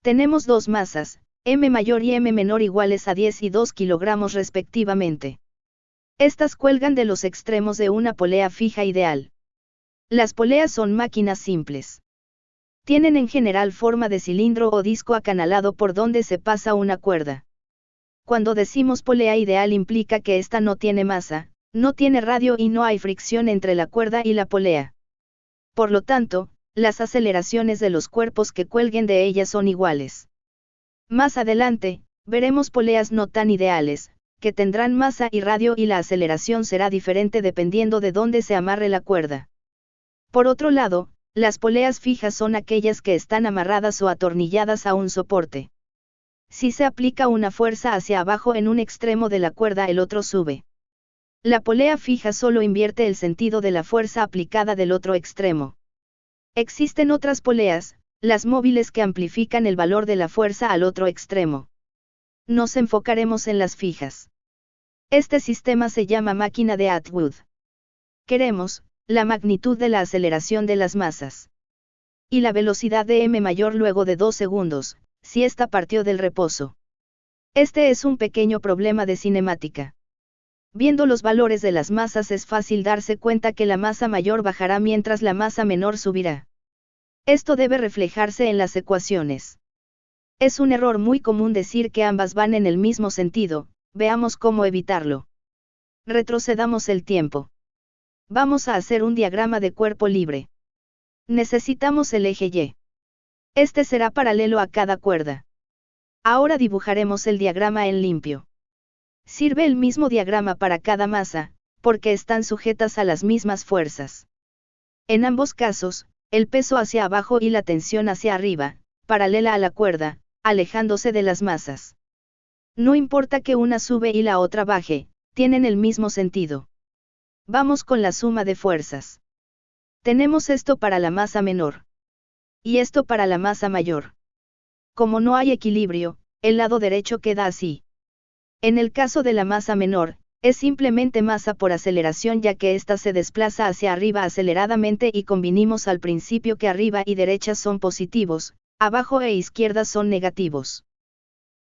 Tenemos dos masas, m mayor y m menor iguales a 10 y 2 kilogramos respectivamente. Estas cuelgan de los extremos de una polea fija ideal. Las poleas son máquinas simples. Tienen en general forma de cilindro o disco acanalado por donde se pasa una cuerda. Cuando decimos polea ideal implica que ésta no tiene masa, no tiene radio y no hay fricción entre la cuerda y la polea. Por lo tanto, las aceleraciones de los cuerpos que cuelguen de ella son iguales. Más adelante, veremos poleas no tan ideales, que tendrán masa y radio y la aceleración será diferente dependiendo de dónde se amarre la cuerda. Por otro lado, las poleas fijas son aquellas que están amarradas o atornilladas a un soporte. Si se aplica una fuerza hacia abajo en un extremo de la cuerda, el otro sube. La polea fija solo invierte el sentido de la fuerza aplicada del otro extremo. Existen otras poleas, las móviles, que amplifican el valor de la fuerza al otro extremo. Nos enfocaremos en las fijas. Este sistema se llama máquina de Atwood. Queremos la magnitud de la aceleración de las masas y la velocidad de m mayor luego de 2 segundos, si ésta partió del reposo. Este es un pequeño problema de cinemática. Viendo los valores de las masas es fácil darse cuenta que la masa mayor bajará mientras la masa menor subirá. Esto debe reflejarse en las ecuaciones. Es un error muy común decir que ambas van en el mismo sentido. Veamos cómo evitarlo. Retrocedamos el tiempo. Vamos a hacer un diagrama de cuerpo libre. Necesitamos el eje Y. Este será paralelo a cada cuerda. Ahora dibujaremos el diagrama en limpio. Sirve el mismo diagrama para cada masa, porque están sujetas a las mismas fuerzas. En ambos casos, el peso hacia abajo y la tensión hacia arriba, paralela a la cuerda, alejándose de las masas. No importa que una sube y la otra baje, tienen el mismo sentido. Vamos con la suma de fuerzas. Tenemos esto para la masa menor. Y esto para la masa mayor. Como no hay equilibrio, el lado derecho queda así. En el caso de la masa menor, es simplemente masa por aceleración, ya que ésta se desplaza hacia arriba aceleradamente y convinimos al principio que arriba y derecha son positivos, abajo e izquierda son negativos.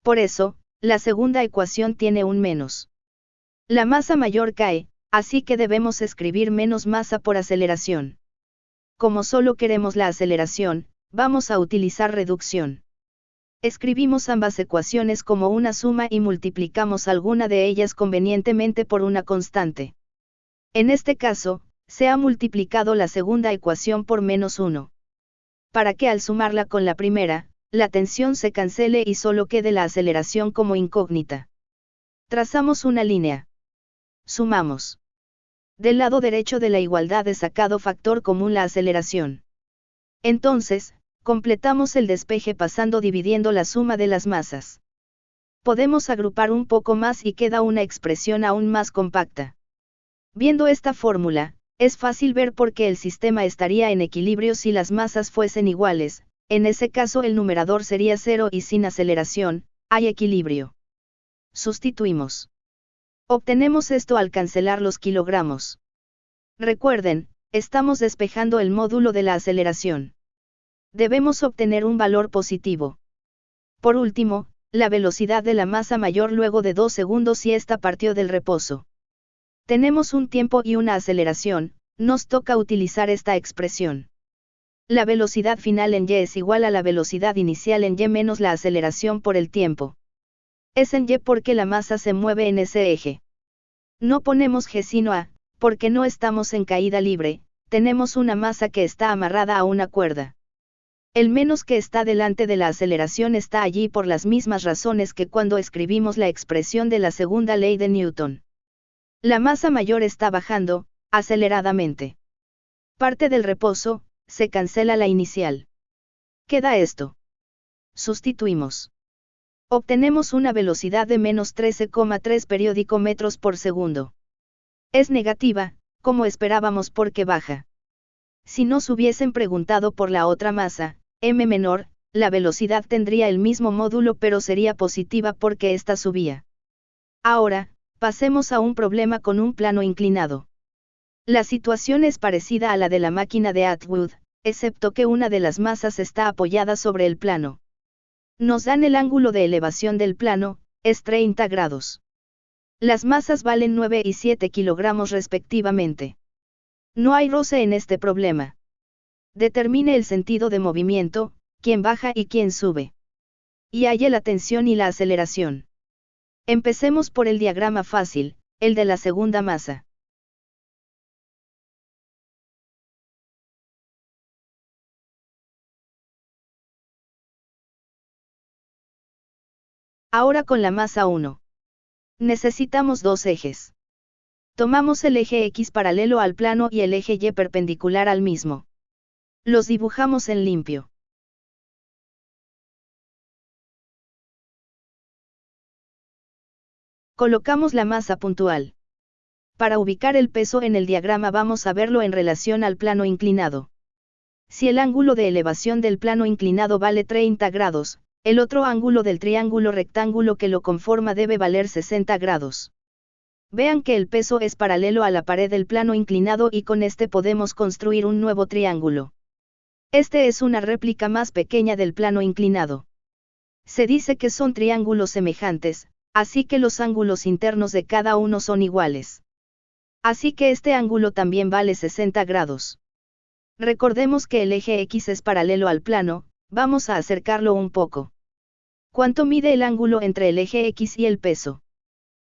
Por eso, la segunda ecuación tiene un menos. La masa mayor cae, así que debemos escribir menos masa por aceleración. Como solo queremos la aceleración, vamos a utilizar reducción. Escribimos ambas ecuaciones como una suma y multiplicamos alguna de ellas convenientemente por una constante. En este caso, se ha multiplicado la segunda ecuación por -1. Para que al sumarla con la primera, la tensión se cancele y solo quede la aceleración como incógnita. Trazamos una línea. Sumamos. Del lado derecho de la igualdad he sacado factor común la aceleración. Entonces, completamos el despeje dividiendo la suma de las masas. Podemos agrupar un poco más y queda una expresión aún más compacta. Viendo esta fórmula, es fácil ver por qué el sistema estaría en equilibrio si las masas fuesen iguales. En ese caso el numerador sería 0 y sin aceleración, hay equilibrio. Sustituimos. Obtenemos esto al cancelar los kilogramos. Recuerden, estamos despejando el módulo de la aceleración. Debemos obtener un valor positivo. Por último, la velocidad de la masa mayor luego de 2 segundos si ésta partió del reposo. Tenemos un tiempo y una aceleración, nos toca utilizar esta expresión. La velocidad final en Y es igual a la velocidad inicial en Y menos la aceleración por el tiempo. Es en Y porque la masa se mueve en ese eje. No ponemos G sino A, porque no estamos en caída libre, tenemos una masa que está amarrada a una cuerda. El menos que está delante de la aceleración está allí por las mismas razones que cuando escribimos la expresión de la segunda ley de Newton. La masa mayor está bajando, aceleradamente. Parte del reposo, se cancela la inicial. Queda esto. Sustituimos. Obtenemos una velocidad de -13,3 periódico metros por segundo. Es negativa, como esperábamos porque baja. Si nos hubiesen preguntado por la otra masa, m menor, la velocidad tendría el mismo módulo pero sería positiva porque ésta subía. Ahora, pasemos a un problema con un plano inclinado. La situación es parecida a la de la máquina de Atwood, excepto que una de las masas está apoyada sobre el plano. Nos dan el ángulo de elevación del plano, es 30 grados. Las masas valen 9 y 7 kilogramos respectivamente. No hay roce en este problema. Determine el sentido de movimiento, quién baja y quién sube. Y halle la tensión y la aceleración. Empecemos por el diagrama fácil, el de la segunda masa. Ahora con la masa 1. Necesitamos dos ejes. Tomamos el eje X paralelo al plano y el eje Y perpendicular al mismo. Los dibujamos en limpio. Colocamos la masa puntual. Para ubicar el peso en el diagrama vamos a verlo en relación al plano inclinado. Si el ángulo de elevación del plano inclinado vale 30 grados, el otro ángulo del triángulo rectángulo que lo conforma debe valer 60 grados. Vean que el peso es paralelo a la pared del plano inclinado y con este podemos construir un nuevo triángulo. Este es una réplica más pequeña del plano inclinado. Se dice que son triángulos semejantes, así que los ángulos internos de cada uno son iguales. Así que este ángulo también vale 60 grados. Recordemos que el eje X es paralelo al plano, vamos a acercarlo un poco. ¿Cuánto mide el ángulo entre el eje X y el peso?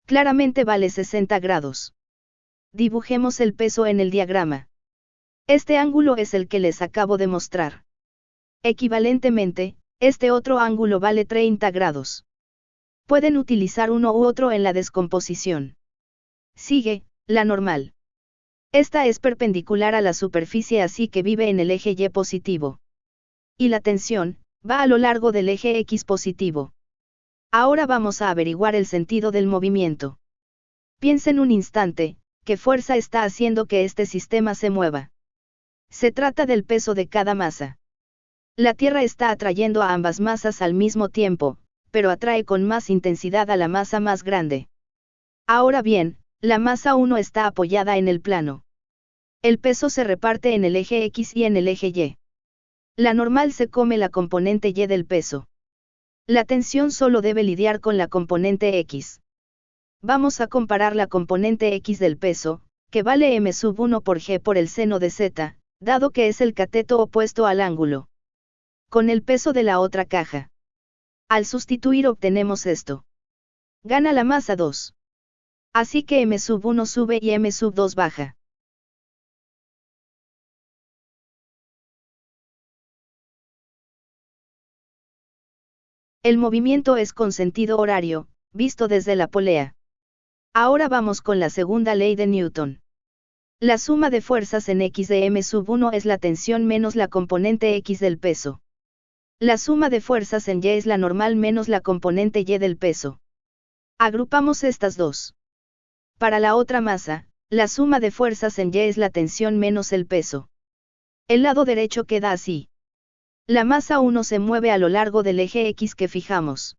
Claramente vale 60 grados. Dibujemos el peso en el diagrama. Este ángulo es el que les acabo de mostrar. Equivalentemente, este otro ángulo vale 30 grados. Pueden utilizar uno u otro en la descomposición. Sigue, la normal. Esta es perpendicular a la superficie así que vive en el eje Y positivo. Y la tensión, va a lo largo del eje X positivo. Ahora vamos a averiguar el sentido del movimiento. Piensen un instante, ¿qué fuerza está haciendo que este sistema se mueva? Se trata del peso de cada masa. La Tierra está atrayendo a ambas masas al mismo tiempo, pero atrae con más intensidad a la masa más grande. Ahora bien, la masa 1 está apoyada en el plano. El peso se reparte en el eje X y en el eje Y. La normal se come la componente Y del peso. La tensión solo debe lidiar con la componente X. Vamos a comparar la componente X del peso, que vale m⁻1 por g por el seno de z, dado que es el cateto opuesto al ángulo. Con el peso de la otra caja. Al sustituir obtenemos esto. Gana la masa 2. Así que m⁻1 sube y m⁻2 baja. El movimiento es con sentido horario, visto desde la polea. Ahora vamos con la segunda ley de Newton. La suma de fuerzas en X de m⁻1 es la tensión menos la componente X del peso. La suma de fuerzas en Y es la normal menos la componente Y del peso. Agrupamos estas dos. Para la otra masa, la suma de fuerzas en Y es la tensión menos el peso. El lado derecho queda así. La masa 1 se mueve a lo largo del eje X que fijamos.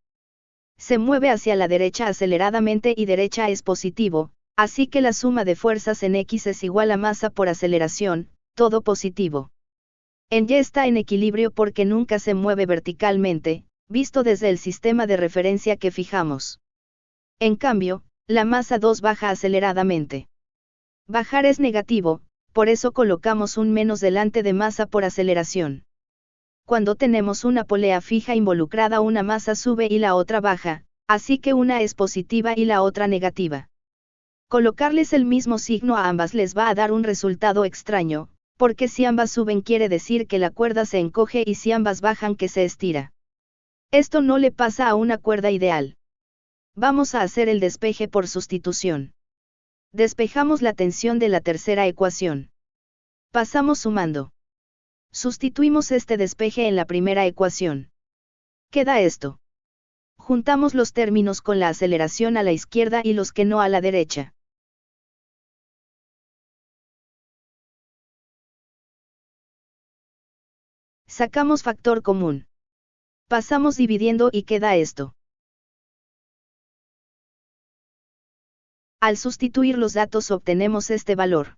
Se mueve hacia la derecha aceleradamente y derecha es positivo, así que la suma de fuerzas en X es igual a masa por aceleración, todo positivo. En Y está en equilibrio porque nunca se mueve verticalmente, visto desde el sistema de referencia que fijamos. En cambio, la masa 2 baja aceleradamente. Bajar es negativo, por eso colocamos un menos delante de masa por aceleración. Cuando tenemos una polea fija involucrada una masa sube y la otra baja, así que una es positiva y la otra negativa. Colocarles el mismo signo a ambas les va a dar un resultado extraño, porque si ambas suben quiere decir que la cuerda se encoge y si ambas bajan que se estira. Esto no le pasa a una cuerda ideal. Vamos a hacer el despeje por sustitución. Despejamos la tensión de la tercera ecuación. Pasamos sumando. Sustituimos este despeje en la primera ecuación. Queda esto. Juntamos los términos con la aceleración a la izquierda y los que no a la derecha. Sacamos factor común. Pasamos dividiendo y queda esto. Al sustituir los datos obtenemos este valor.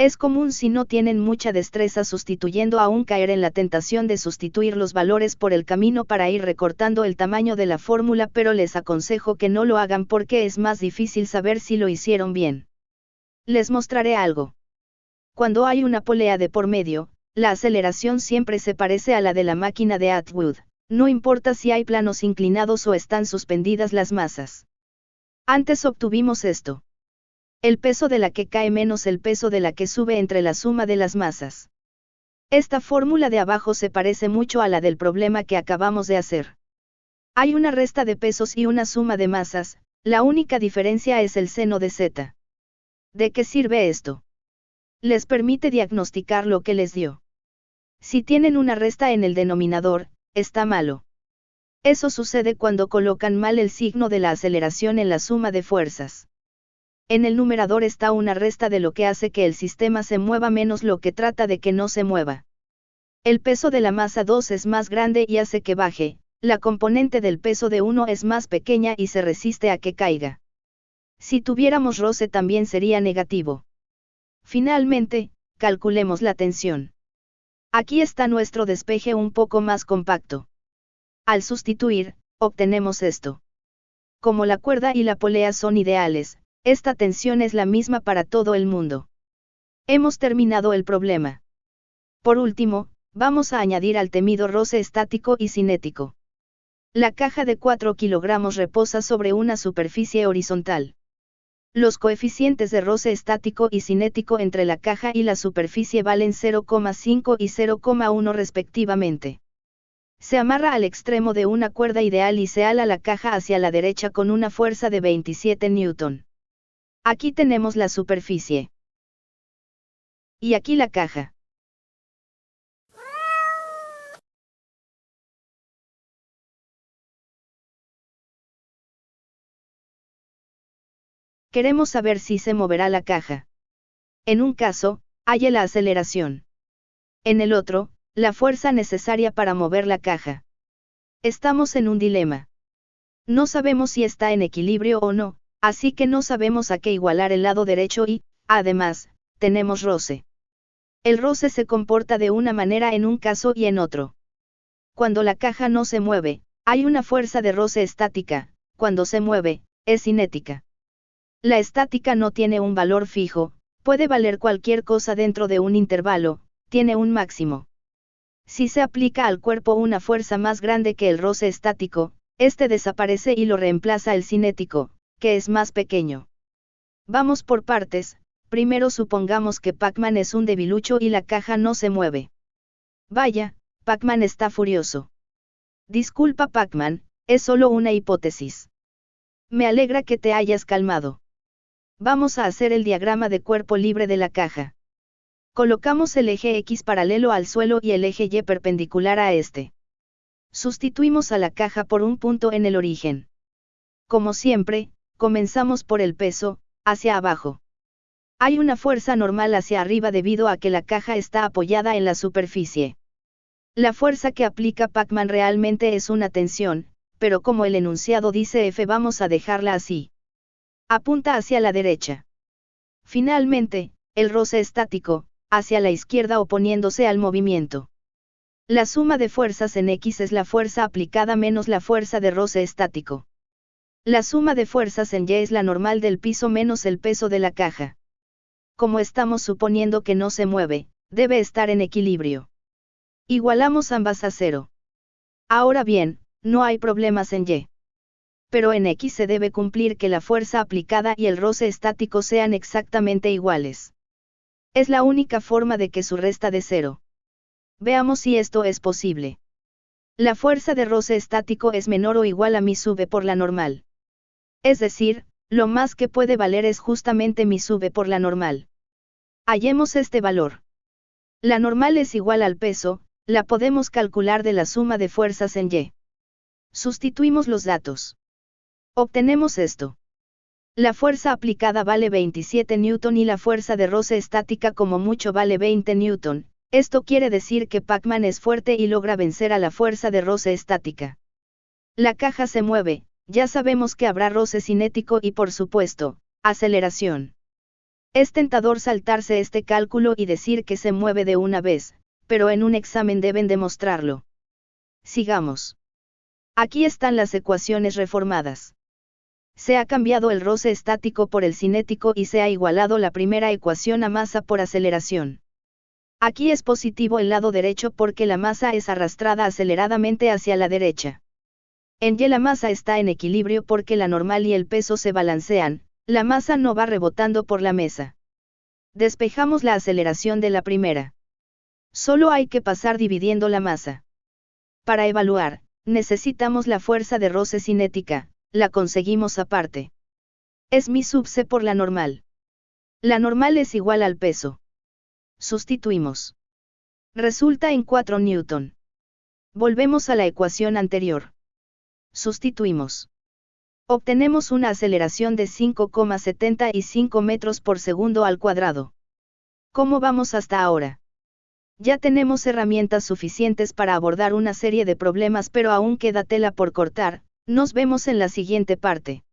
Es común si no tienen mucha destreza sustituyendo aún caer en la tentación de sustituir los valores por el camino para ir recortando el tamaño de la fórmula, pero les aconsejo que no lo hagan porque es más difícil saber si lo hicieron bien. Les mostraré algo. Cuando hay una polea de por medio, la aceleración siempre se parece a la de la máquina de Atwood, no importa si hay planos inclinados o están suspendidas las masas. Antes obtuvimos esto. El peso de la que cae menos el peso de la que sube entre la suma de las masas. Esta fórmula de abajo se parece mucho a la del problema que acabamos de hacer. Hay una resta de pesos y una suma de masas, la única diferencia es el seno de z. ¿De qué sirve esto? Les permite diagnosticar lo que les dio. Si tienen una resta en el denominador, está malo. Eso sucede cuando colocan mal el signo de la aceleración en la suma de fuerzas. En el numerador está una resta de lo que hace que el sistema se mueva menos lo que trata de que no se mueva. El peso de la masa 2 es más grande y hace que baje, la componente del peso de 1 es más pequeña y se resiste a que caiga. Si tuviéramos roce también sería negativo. Finalmente, calculemos la tensión. Aquí está nuestro despeje un poco más compacto. Al sustituir, obtenemos esto. Como la cuerda y la polea son ideales, esta tensión es la misma para todo el mundo. Hemos terminado el problema. Por último, vamos a añadir al temido roce estático y cinético. La caja de 4 kilogramos reposa sobre una superficie horizontal. Los coeficientes de roce estático y cinético entre la caja y la superficie valen 0,5 y 0,1 respectivamente. Se amarra al extremo de una cuerda ideal y se ala la caja hacia la derecha con una fuerza de 27 newton. Aquí tenemos la superficie. Y aquí la caja. Queremos saber si se moverá la caja. En un caso, halle la aceleración. En el otro, la fuerza necesaria para mover la caja. Estamos en un dilema. No sabemos si está en equilibrio o no, así que no sabemos a qué igualar el lado derecho y, además, tenemos roce. El roce se comporta de una manera en un caso y en otro. Cuando la caja no se mueve, hay una fuerza de roce estática, cuando se mueve, es cinética. La estática no tiene un valor fijo, puede valer cualquier cosa dentro de un intervalo, tiene un máximo. Si se aplica al cuerpo una fuerza más grande que el roce estático, este desaparece y lo reemplaza el cinético, que es más pequeño. Vamos por partes, primero supongamos que Pac-Man es un debilucho y la caja no se mueve. Vaya, Pac-Man está furioso. Disculpa Pac-Man, es solo una hipótesis. Me alegra que te hayas calmado. Vamos a hacer el diagrama de cuerpo libre de la caja. Colocamos el eje X paralelo al suelo y el eje Y perpendicular a este. Sustituimos a la caja por un punto en el origen. Como siempre, comenzamos por el peso, hacia abajo. Hay una fuerza normal hacia arriba debido a que la caja está apoyada en la superficie. La fuerza que aplica Pac-Man realmente es una tensión, pero como el enunciado dice F vamos a dejarla así. Apunta hacia la derecha. Finalmente, el roce estático, hacia la izquierda oponiéndose al movimiento. La suma de fuerzas en X es la fuerza aplicada menos la fuerza de roce estático. La suma de fuerzas en Y es la normal del piso menos el peso de la caja. Como estamos suponiendo que no se mueve, debe estar en equilibrio. Igualamos ambas a 0. Ahora bien, no hay problemas en Y. Pero en X se debe cumplir que la fuerza aplicada y el roce estático sean exactamente iguales. Es la única forma de que su resta de 0. Veamos si esto es posible. La fuerza de roce estático es menor o igual a mi sub por la normal. Es decir, lo más que puede valer es justamente mi sub por la normal. Hallemos este valor. La normal es igual al peso, la podemos calcular de la suma de fuerzas en Y. Sustituimos los datos. Obtenemos esto. La fuerza aplicada vale 27 newton y la fuerza de roce estática como mucho vale 20 newton. Esto quiere decir que Pac-Man es fuerte y logra vencer a la fuerza de roce estática. La caja se mueve, ya sabemos que habrá roce cinético y por supuesto, aceleración. Es tentador saltarse este cálculo y decir que se mueve de una vez, pero en un examen deben demostrarlo. Sigamos. Aquí están las ecuaciones reformadas. Se ha cambiado el roce estático por el cinético y se ha igualado la primera ecuación a masa por aceleración. Aquí es positivo el lado derecho porque la masa es arrastrada aceleradamente hacia la derecha. En Y la masa está en equilibrio porque la normal y el peso se balancean, la masa no va rebotando por la mesa. Despejamos la aceleración de la primera. Solo hay que pasar dividiendo la masa. Para evaluar, necesitamos la fuerza de roce cinética, la conseguimos aparte. Es mi sub c por la normal. La normal es igual al peso. Sustituimos. Resulta en 4 newton. Volvemos a la ecuación anterior. Sustituimos. Obtenemos una aceleración de 5,75 metros por segundo al cuadrado. ¿Cómo vamos hasta ahora? Ya tenemos herramientas suficientes para abordar una serie de problemas, pero aún queda tela por cortar. Nos vemos en la siguiente parte.